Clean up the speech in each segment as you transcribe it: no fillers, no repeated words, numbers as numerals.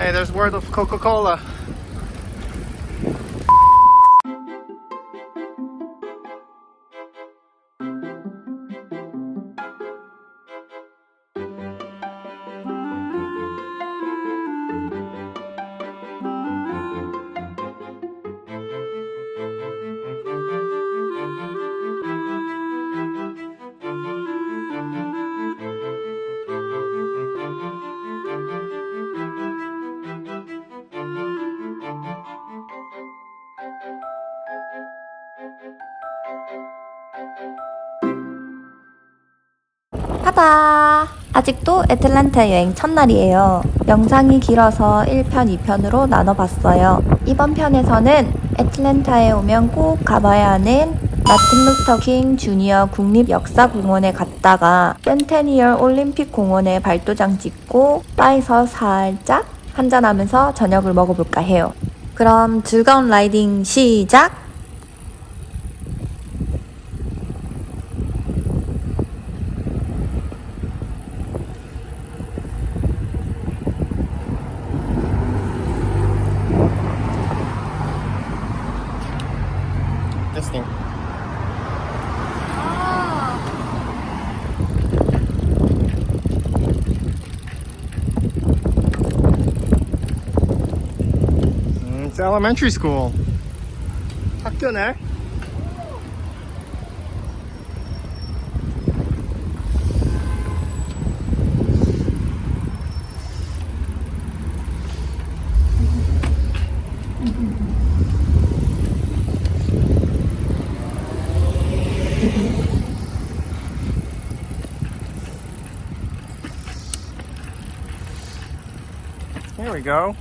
Hey, there's word of Coca-Cola. 하다! 아직도 애틀랜타 여행 첫날이에요. 영상이 길어서 1편, 2편으로 나눠봤어요. 이번 편에서는 애틀랜타에 오면 꼭 가봐야 하는 마틴 루터 킹 주니어 국립역사공원에 갔다가 센테니얼 올림픽 공원에 발도장 찍고 바에서 살짝 한잔하면서 저녁을 먹어볼까 해요. 그럼 즐거운 라이딩 시작! This thing. It's elementary school. 학교네. Here we go.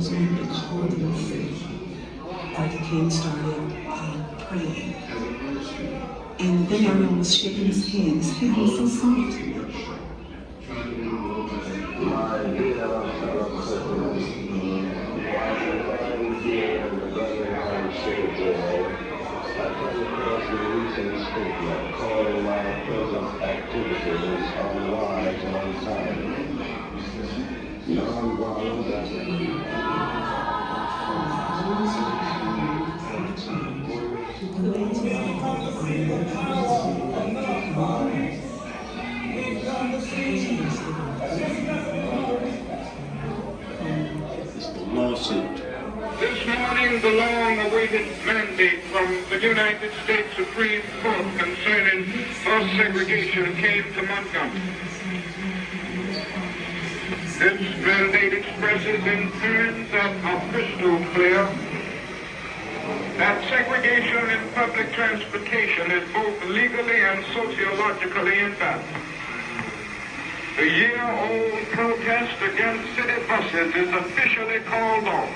The call of your faith. Dr. King started praying. And then everyone was shaking his hand. His hand was so soft. This morning, the long-awaited mandate from the United States Supreme Court concerning bus segregation came to Montgomery. This mandate expresses in terms that are crystal clear that segregation in public transportation is both legally and sociologically invalid. The year-old protest against city buses is officially called off.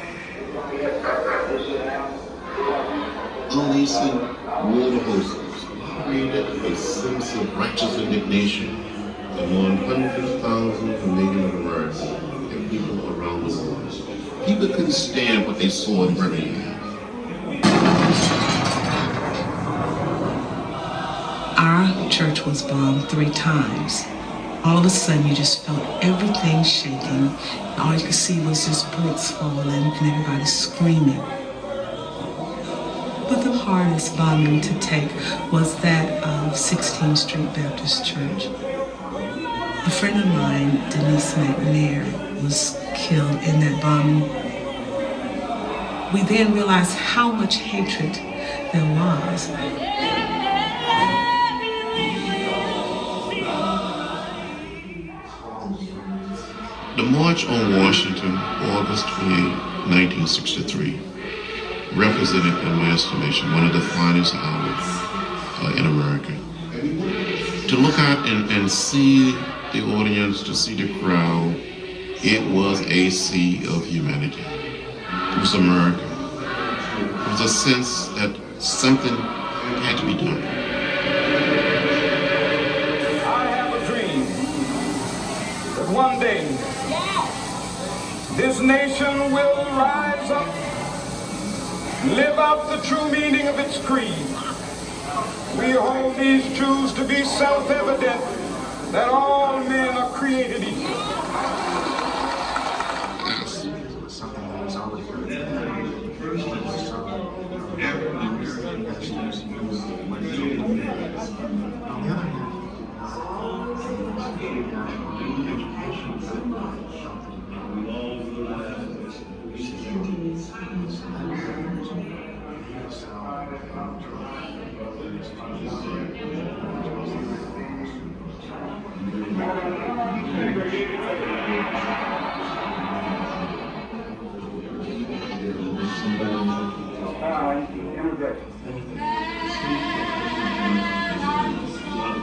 Unleashing water hoses created a sense of righteous indignation among hundreds of thousands of Native Americans and people around the world. People couldn't stand what they saw in Birmingham. Our church was bombed 3 times. All of a sudden, you just felt everything shaking. All you could see was just bricks falling and everybody screaming. But the hardest bombing to take was that of 16th Street Baptist Church. A friend of mine, Denise McNair, was killed in that bombing. We then realized how much hatred there was. The March on Washington, August 28, 1963, represented, in my estimation, one of the finest hours in America. To look out and see the audience, to see the crowd, it was a sea of humanity. It was America. It was a sense that something had to be done. I have a dream that one day this nation will rise up, live out the true meaning of its creed. We hold these truths to be self-evident, that all men are created equal.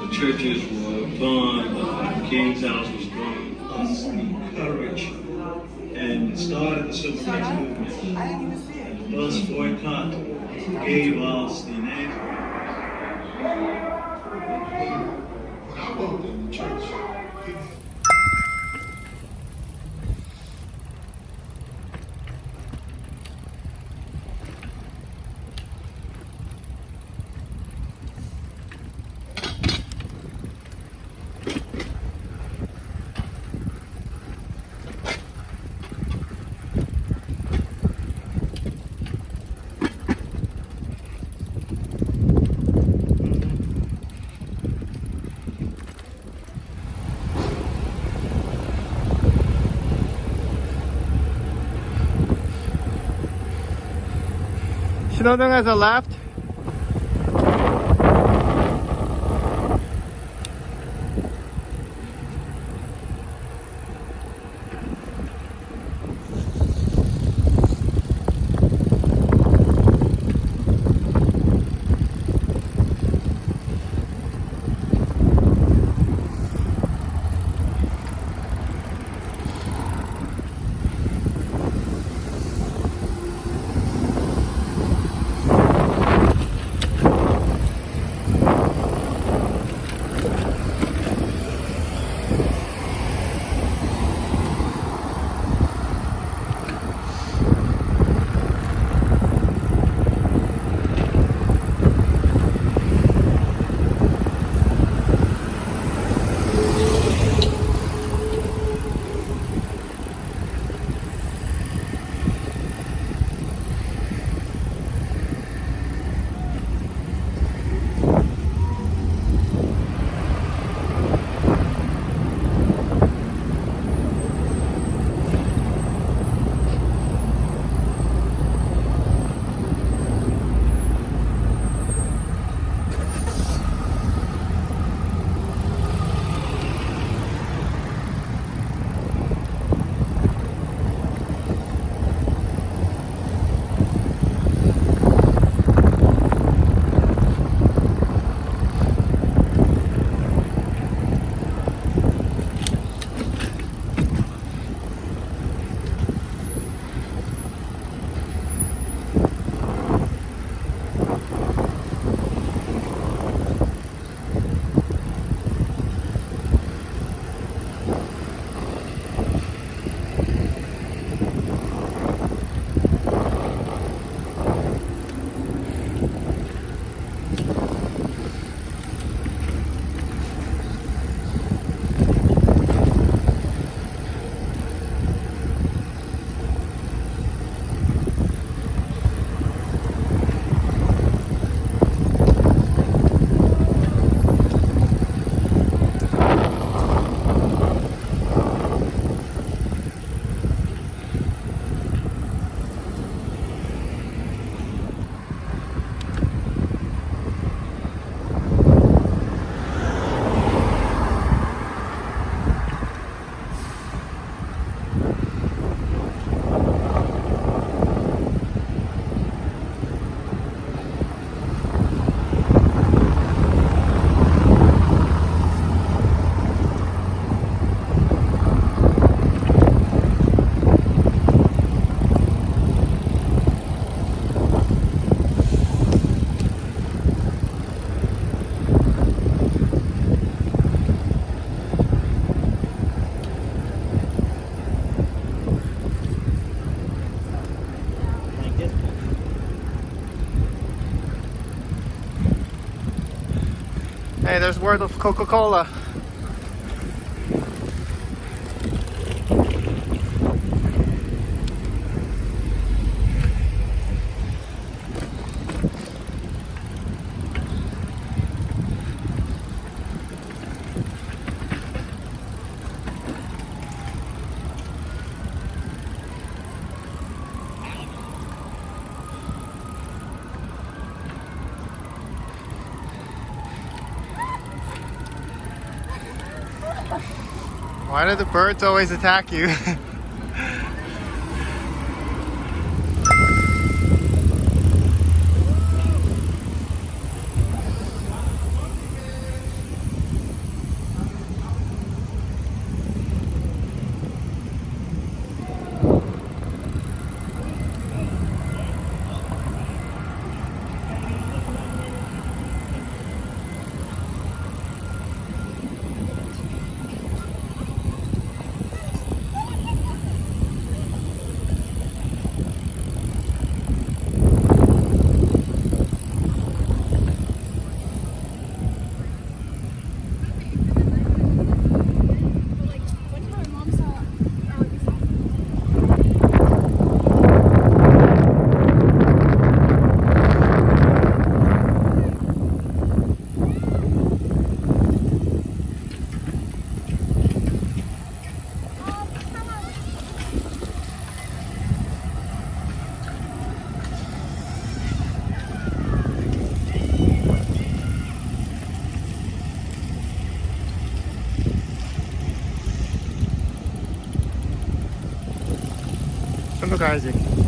The churches were burned, the King's House was burned. The courage and started the civil rights movement. The bus boycott gave us the name. I worked in the church. 신호등에서 left. there's word of Coca-Cola. Why do the birds always attack you? 손도 가야지.